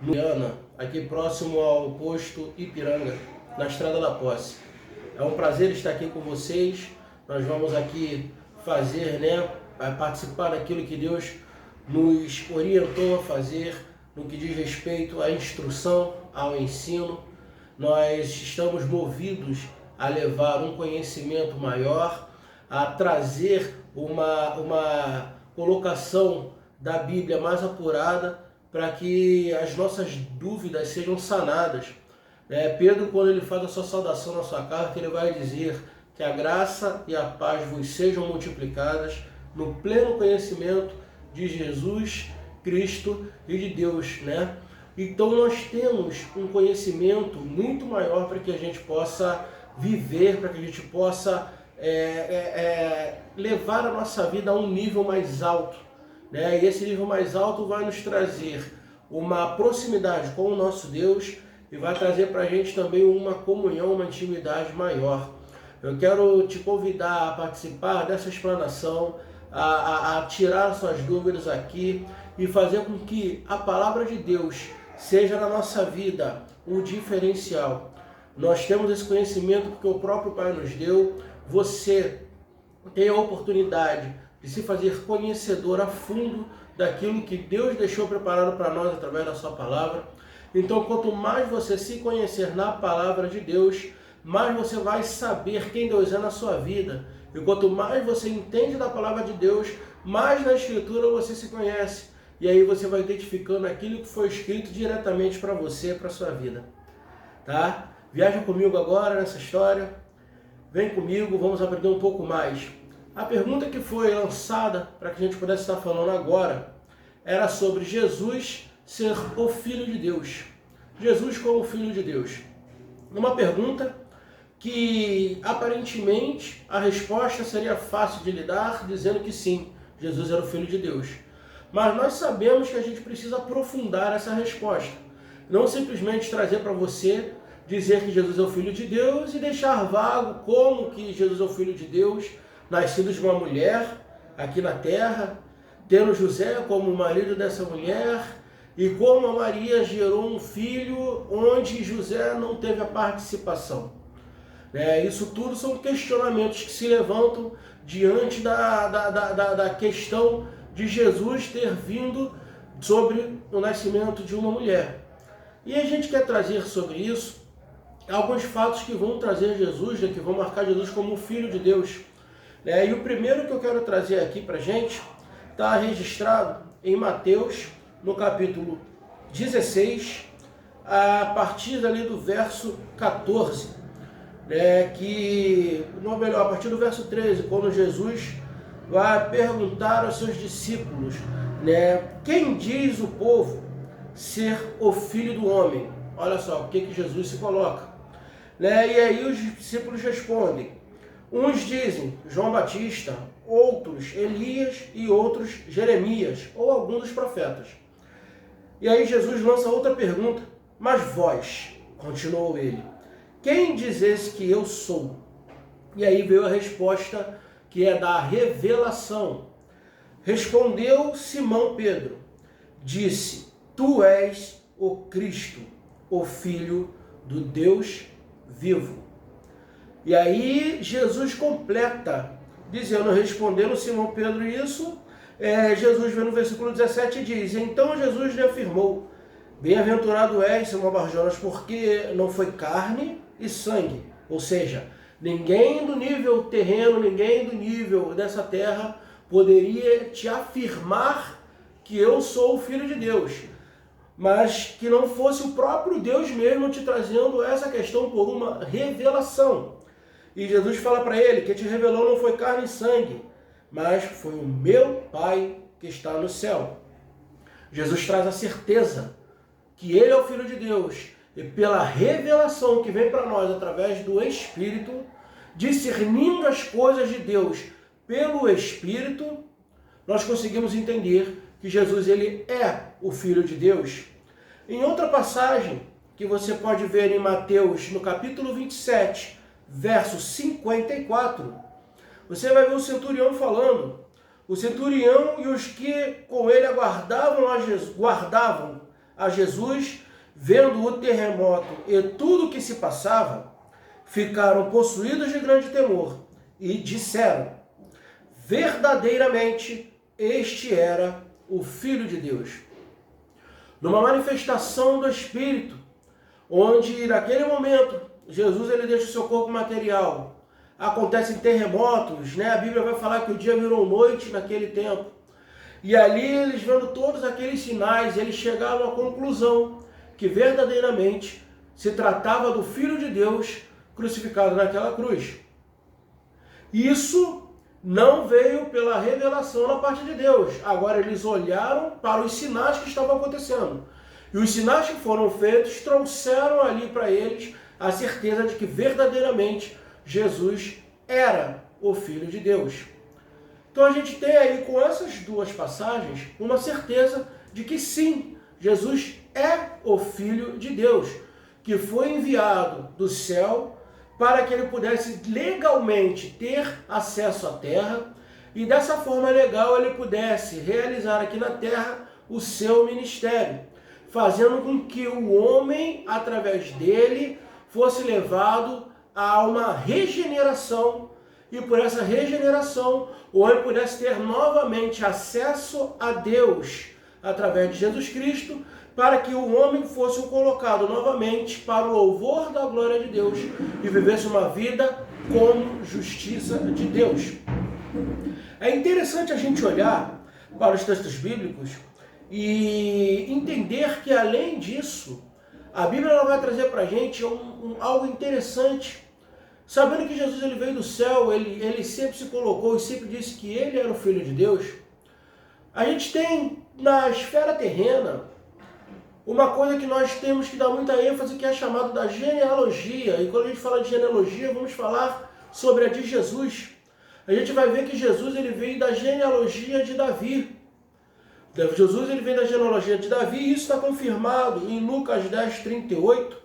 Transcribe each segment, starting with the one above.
Luiana, aqui próximo ao posto Ipiranga, na Estrada da Posse. É um prazer estar aqui com vocês. Nós vamos aqui fazer, participar daquilo que Deus nos orientou a fazer no que diz respeito à instrução, ao ensino. Nós estamos movidos a levar um conhecimento maior, a trazer uma colocação da Bíblia mais apurada para que as nossas dúvidas sejam sanadas. Pedro, quando ele faz a sua saudação na sua carta, ele vai dizer que a graça e a paz vos sejam multiplicadas no pleno conhecimento de Jesus Cristo e de Deus, Então nós temos um conhecimento muito maior para que a gente possa viver, para que a gente possa levar a nossa vida a um nível mais alto, E esse nível mais alto vai nos trazer uma proximidade com o nosso Deus e vai trazer para a gente também uma comunhão, uma intimidade maior. Eu quero te convidar a participar dessa explanação, a tirar suas dúvidas aqui e fazer com que a palavra de Deus seja na nossa vida um diferencial. Nós temos esse conhecimento porque o próprio Pai nos deu. Você tem a oportunidade de se fazer conhecedor a fundo daquilo que Deus deixou preparado para nós através da sua palavra. Então, quanto mais você se conhecer na palavra de Deus, mais você vai saber quem Deus é na sua vida. E quanto mais você entende da palavra de Deus, mais na Escritura você se conhece. E aí você vai identificando aquilo que foi escrito diretamente para você, para a sua vida. Tá? Viaja comigo agora nessa história. Vem comigo, vamos aprender um pouco mais. A pergunta que foi lançada para que a gente pudesse estar falando agora era sobre Jesus ser o Filho de Deus. Jesus como Filho de Deus. Uma pergunta que aparentemente a resposta seria fácil de lidar, dizendo que sim, Jesus era o Filho de Deus. Mas nós sabemos que a gente precisa aprofundar essa resposta. Não simplesmente trazer para você, dizer que Jesus é o Filho de Deus e deixar vago como que Jesus é o Filho de Deus, nascido de uma mulher aqui na terra, tendo José como marido dessa mulher, e como a Maria gerou um filho onde José não teve a participação. Isso tudo são questionamentos que se levantam diante da questão de Jesus ter vindo sobre o nascimento de uma mulher. E a gente quer trazer sobre isso alguns fatos que vão trazer Jesus, que vão marcar Jesus como o Filho de Deus. E o primeiro que eu quero trazer aqui para a gente está registrado em Mateus, no capítulo 16, a partir ali do verso 14, a partir do verso 13, quando Jesus vai perguntar aos seus discípulos, quem diz o povo ser o Filho do Homem? Olha só o que Jesus se coloca. E aí os discípulos respondem, uns dizem João Batista, outros Elias e outros Jeremias, ou alguns dos profetas. E aí Jesus lança outra pergunta, mas vós, continuou ele, quem dizes que eu sou? E aí veio a resposta que é da revelação. Respondeu Simão Pedro, disse, tu és o Cristo, o Filho do Deus vivo. E aí Jesus completa, dizendo, respondendo Simão Pedro isso, Jesus vem no versículo 17 e diz, então Jesus lhe afirmou, bem-aventurado és, Simão Barjonas, porque não foi carne e sangue, ou seja, ninguém do nível terreno, ninguém do nível dessa terra poderia te afirmar que eu sou o Filho de Deus, mas que não fosse o próprio Deus mesmo te trazendo essa questão por uma revelação. E Jesus fala para ele, que te revelou não foi carne e sangue, mas foi o meu Pai que está no céu. Jesus traz a certeza que ele é o Filho de Deus, e pela revelação que vem para nós através do Espírito, discernindo as coisas de Deus pelo Espírito, nós conseguimos entender que Jesus ele é o Filho de Deus. Em outra passagem que você pode ver em Mateus, no capítulo 27, verso 54, você vai ver o centurião falando. O centurião e os que com ele guardavam a Jesus, vendo o terremoto e tudo o que se passava, ficaram possuídos de grande temor e disseram: verdadeiramente este era o Filho de Deus. Numa manifestação do Espírito, onde naquele momento Jesus ele deixa o seu corpo material, acontecem terremotos, né? A Bíblia vai falar que o dia virou noite naquele tempo. E ali eles vendo todos aqueles sinais, eles chegaram à conclusão que verdadeiramente se tratava do Filho de Deus crucificado naquela cruz. Isso não veio pela revelação da parte de Deus. Agora eles olharam para os sinais que estavam acontecendo. E os sinais que foram feitos trouxeram ali para eles a certeza de que verdadeiramente Jesus era o Filho de Deus. Então a gente tem aí com essas duas passagens uma certeza de que sim, Jesus é o Filho de Deus, que foi enviado do céu para que ele pudesse legalmente ter acesso à terra e dessa forma legal ele pudesse realizar aqui na terra o seu ministério, fazendo com que o homem, através dele, fosse levado a uma regeneração e por essa regeneração o homem pudesse ter novamente acesso a Deus através de Jesus Cristo, para que o homem fosse colocado novamente para o louvor da glória de Deus e vivesse uma vida com justiça de Deus. É interessante a gente olhar para os textos bíblicos e entender que, além disso, a Bíblia ela vai trazer para a gente algo interessante. Sabendo que Jesus ele veio do céu, ele sempre se colocou e sempre disse que ele era o Filho de Deus, a gente tem na esfera terrena uma coisa que nós temos que dar muita ênfase, que é chamada da genealogia. E quando a gente fala de genealogia, vamos falar sobre a de Jesus. A gente vai ver que Jesus ele veio da genealogia de Davi. Jesus ele veio da genealogia de Davi, e isso está confirmado em Lucas 10, 38,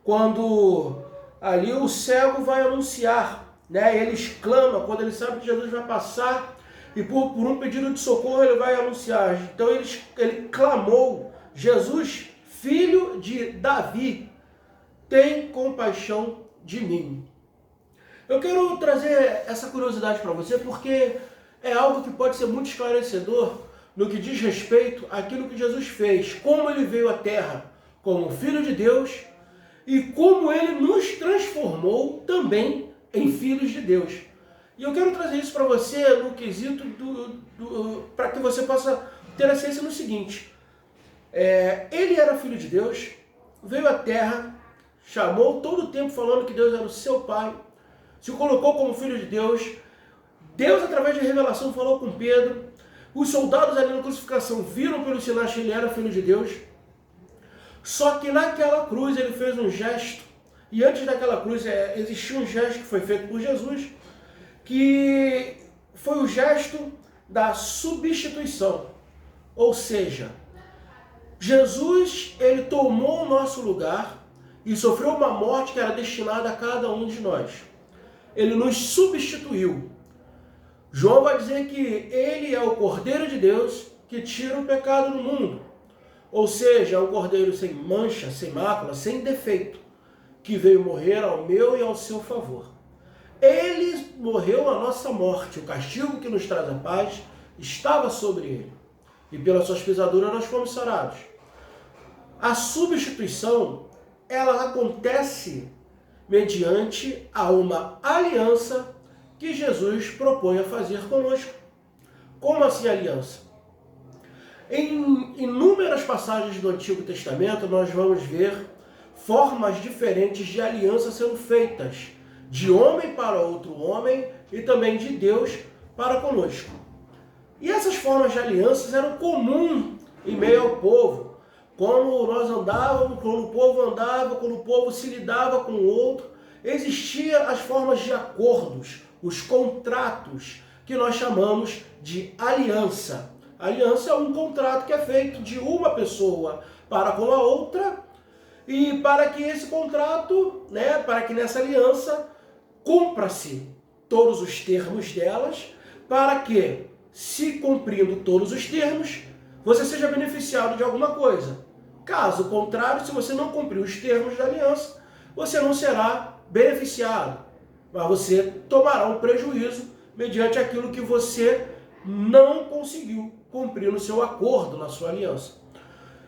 quando ali o cego vai anunciar, né? Ele exclama, quando ele sabe que Jesus vai passar, e por um pedido de socorro ele vai anunciar. Então ele clamou: Jesus, filho de Davi, tem compaixão de mim. Eu quero trazer essa curiosidade para você, porque é algo que pode ser muito esclarecedor no que diz respeito àquilo que Jesus fez, como ele veio à Terra como Filho de Deus e como ele nos transformou também em filhos de Deus. E eu quero trazer isso para você no quesito para que você possa ter a ciência no seguinte: ele era filho de Deus, veio à Terra, chamou todo o tempo falando que Deus era o seu Pai, se colocou como filho de Deus. Deus, através de revelação, falou com Pedro. Os soldados ali na crucificação viram pelos sinais que ele era filho de Deus. Só que naquela cruz ele fez um gesto. E antes daquela cruz existia um gesto que foi feito por Jesus, que foi o gesto da substituição. Ou seja, Jesus ele tomou o nosso lugar e sofreu uma morte que era destinada a cada um de nós. Ele nos substituiu. João vai dizer que ele é o Cordeiro de Deus que tira o pecado do mundo. Ou seja, é um Cordeiro sem mancha, sem mácula, sem defeito, que veio morrer ao meu e ao seu favor. Ele morreu a nossa morte, o castigo que nos traz a paz estava sobre ele. E pelas suas pisaduras nós fomos sarados. A substituição, ela acontece mediante a uma aliança que Jesus propõe a fazer conosco. Como assim aliança? Em inúmeras passagens do Antigo Testamento, nós vamos ver formas diferentes de aliança sendo feitas, de homem para outro homem e também de Deus para conosco. E essas formas de alianças eram comuns em meio ao povo. Quando nós andávamos, quando o povo andava, quando o povo se lidava com o outro, existiam as formas de acordos, os contratos, que nós chamamos de aliança. Aliança é um contrato que é feito de uma pessoa para com a outra, e para que esse contrato, para que nessa aliança cumpra-se todos os termos delas, para que, se cumprindo todos os termos, você seja beneficiado de alguma coisa. Caso contrário, se você não cumprir os termos da aliança, você não será beneficiado, mas você tomará um prejuízo mediante aquilo que você não conseguiu cumprir no seu acordo, na sua aliança.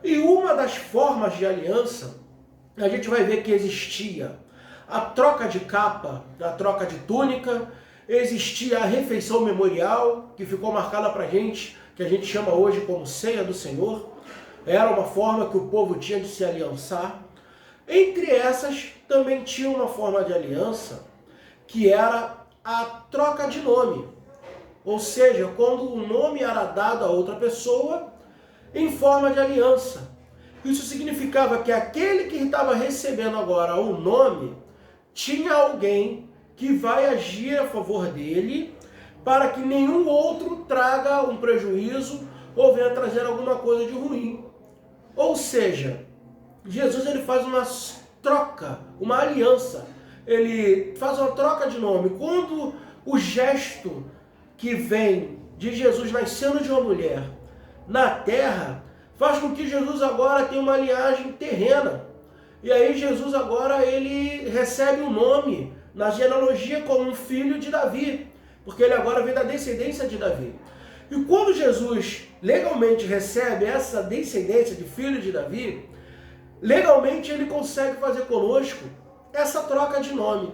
E uma das formas de aliança, a gente vai ver que existia a troca de capa, a troca de túnica, existia a refeição memorial, que ficou marcada para a gente, que a gente chama hoje como ceia do Senhor. Era uma forma que o povo tinha de se aliançar. Entre essas, também tinha uma forma de aliança, que era a troca de nome. Ou seja, quando o nome era dado a outra pessoa em forma de aliança. Isso significava que aquele que estava recebendo agora o nome tinha alguém que vai agir a favor dele para que nenhum outro traga um prejuízo ou venha trazer alguma coisa de ruim. Ou seja, Jesus ele faz uma troca, uma aliança. Ele faz uma troca de nome. Quando o gesto que vem de Jesus nascendo de uma mulher na terra faz com que Jesus agora tenha uma linhagem terrena. E aí Jesus agora ele recebe o nome na genealogia como um filho de Davi, porque ele agora vem da descendência de Davi. E quando Jesus legalmente recebe essa descendência de filho de Davi, legalmente ele consegue fazer conosco essa troca de nome.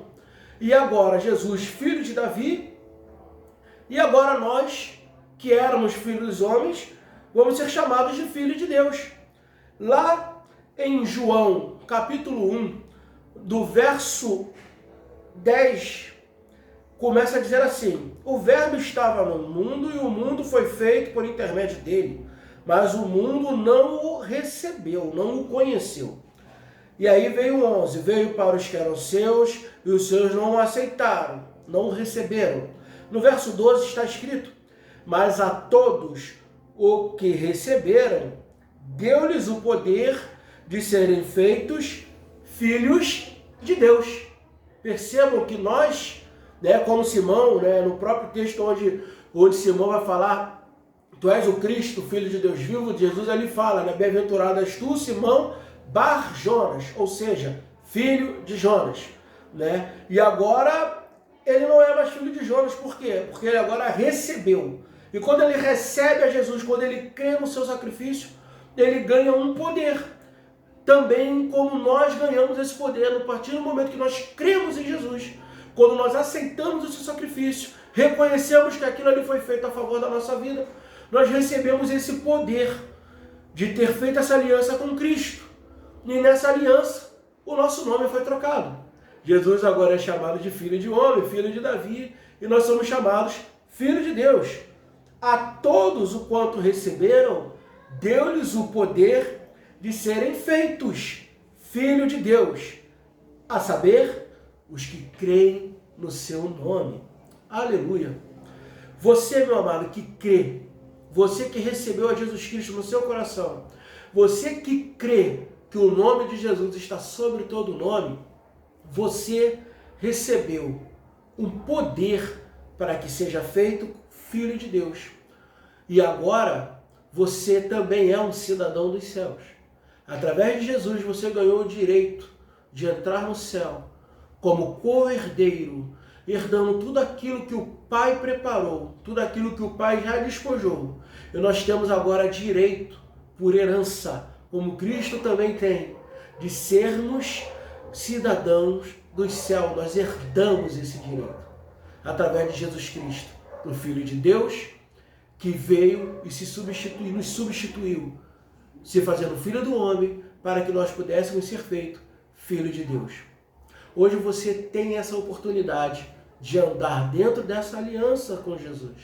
E agora Jesus, filho de Davi, e agora nós, que éramos filhos dos homens, vamos ser chamados de filho de Deus. Lá em João, capítulo 1, do verso 10, começa a dizer assim: o verbo estava no mundo e o mundo foi feito por intermédio dele, mas o mundo não o recebeu, não o conheceu. E aí veio o 11, veio para os que eram seus e os seus não o aceitaram, não o receberam. No verso 12 está escrito: mas a todos o que receberam, deu-lhes o poder de serem feitos filhos de Deus. Percebam que nós, como Simão, no próprio texto onde Simão vai falar, tu és o Cristo, filho de Deus vivo, Jesus ali fala, bem-aventurado és tu, Simão, Bar Jonas, ou seja, filho de Jonas. E agora ele não é mais filho de Jonas, por quê? Porque ele agora recebeu. E quando ele recebe a Jesus, quando ele crê no seu sacrifício, ele ganha um poder. Também como nós ganhamos esse poder, a partir do momento que nós cremos em Jesus, quando nós aceitamos o seu sacrifício, reconhecemos que aquilo ali foi feito a favor da nossa vida, nós recebemos esse poder de ter feito essa aliança com Cristo. E nessa aliança, o nosso nome foi trocado. Jesus agora é chamado de filho de homem, filho de Davi, e nós somos chamados filho de Deus. A todos o quanto receberam, deu-lhes o poder de serem feitos filho de Deus, a saber, os que creem no seu nome. Aleluia! Você, meu amado, que crê, você que recebeu a Jesus Cristo no seu coração, você que crê que o nome de Jesus está sobre todo nome, você recebeu um poder para que seja feito filho de Deus. E agora, você também é um cidadão dos céus. Através de Jesus, você ganhou o direito de entrar no céu como co-herdeiro, herdando tudo aquilo que o Pai preparou, tudo aquilo que o Pai já despojou. E nós temos agora direito, por herança, como Cristo também tem, de sermos cidadãos dos céus. Nós herdamos esse direito através de Jesus Cristo, o Filho de Deus, que veio e nos substituiu, se fazendo filho do homem, para que nós pudéssemos ser feitos filho de Deus. Hoje você tem essa oportunidade de andar dentro dessa aliança com Jesus,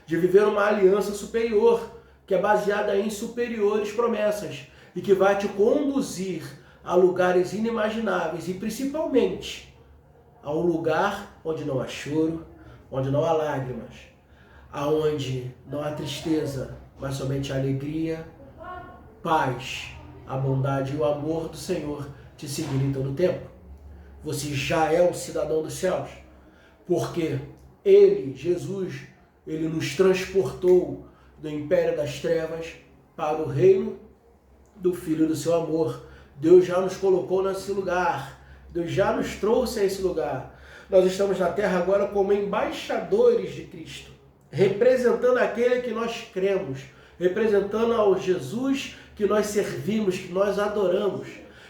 de viver uma aliança superior, que é baseada em superiores promessas e que vai te conduzir a lugares inimagináveis e principalmente a um lugar onde não há choro, onde não há lágrimas, aonde não há tristeza, mas somente a alegria, paz, a bondade e o amor do Senhor te seguirem todo o tempo. Você já é um cidadão dos céus, porque Ele, Jesus, Ele nos transportou do império das trevas para o reino do Filho do seu amor. Deus já nos colocou nesse lugar. Deus já nos trouxe a esse lugar. Nós estamos na terra agora como embaixadores de Cristo, representando aquele que nós cremos, representando ao Jesus que nós servimos, que nós adoramos.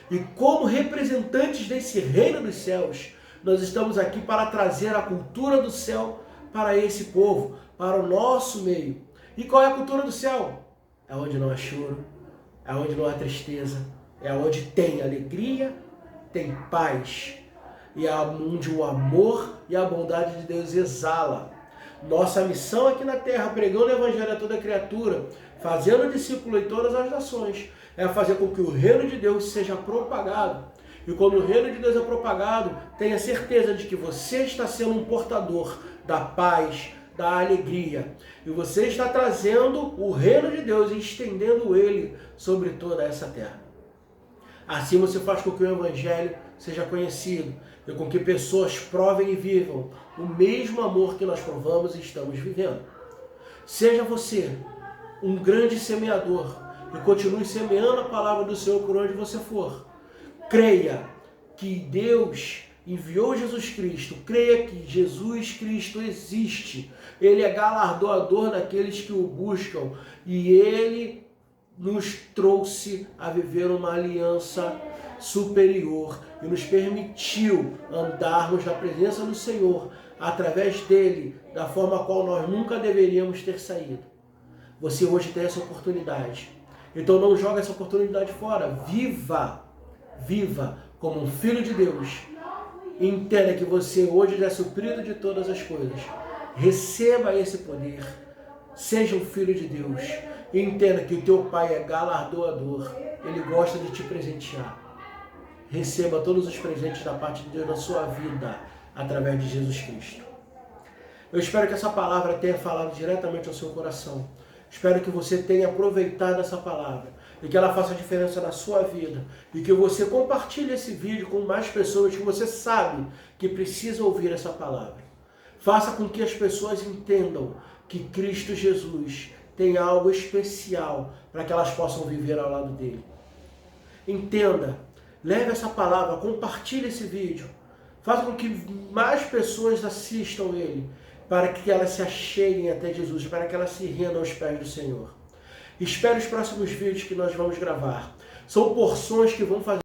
E como representantes desse reino dos céus, nós estamos aqui para trazer a cultura do céu para esse povo, para o nosso meio. E qual é a cultura do céu? É onde não há choro, é onde não há tristeza, é onde tem alegria, tem paz, e é onde o amor e a bondade de Deus exala. Nossa missão aqui na terra, pregando o evangelho a toda criatura, fazendo discípulo em todas as nações, é fazer com que o reino de Deus seja propagado. E quando o reino de Deus é propagado, tenha certeza de que você está sendo um portador da paz, da alegria. E você está trazendo o reino de Deus e estendendo ele sobre toda essa terra. Assim você faz com que o evangelho seja conhecido e com que pessoas provem e vivam o mesmo amor que nós provamos e estamos vivendo. Seja você um grande semeador e continue semeando a palavra do Senhor por onde você for. Creia que Deus enviou Jesus Cristo, creia que Jesus Cristo existe. Ele é galardoador daqueles que o buscam e Ele nos trouxe a viver uma aliança superior e nos permitiu andarmos na presença do Senhor através dele, da forma a qual nós nunca deveríamos ter saído. Você hoje tem essa oportunidade. Então não joga essa oportunidade fora. Viva como um filho de Deus. Entenda que você hoje já é suprido de todas as coisas. Receba esse poder. Seja um filho de Deus. Entenda que o teu Pai é galardoador. Ele gosta de te presentear. Receba todos os presentes da parte de Deus na sua vida, através de Jesus Cristo. Eu espero que essa palavra tenha falado diretamente ao seu coração. Espero que você tenha aproveitado essa palavra e que ela faça diferença na sua vida. E que você compartilhe esse vídeo com mais pessoas que você sabe que precisam ouvir essa palavra. Faça com que as pessoas entendam que Cristo Jesus tem algo especial para que elas possam viver ao lado dele. Entenda, leve essa palavra, compartilhe esse vídeo. Faça com que mais pessoas assistam ele, para que elas se acheguem até Jesus, para que elas se rendam aos pés do Senhor. Espere os próximos vídeos que nós vamos gravar. São porções que vão fazer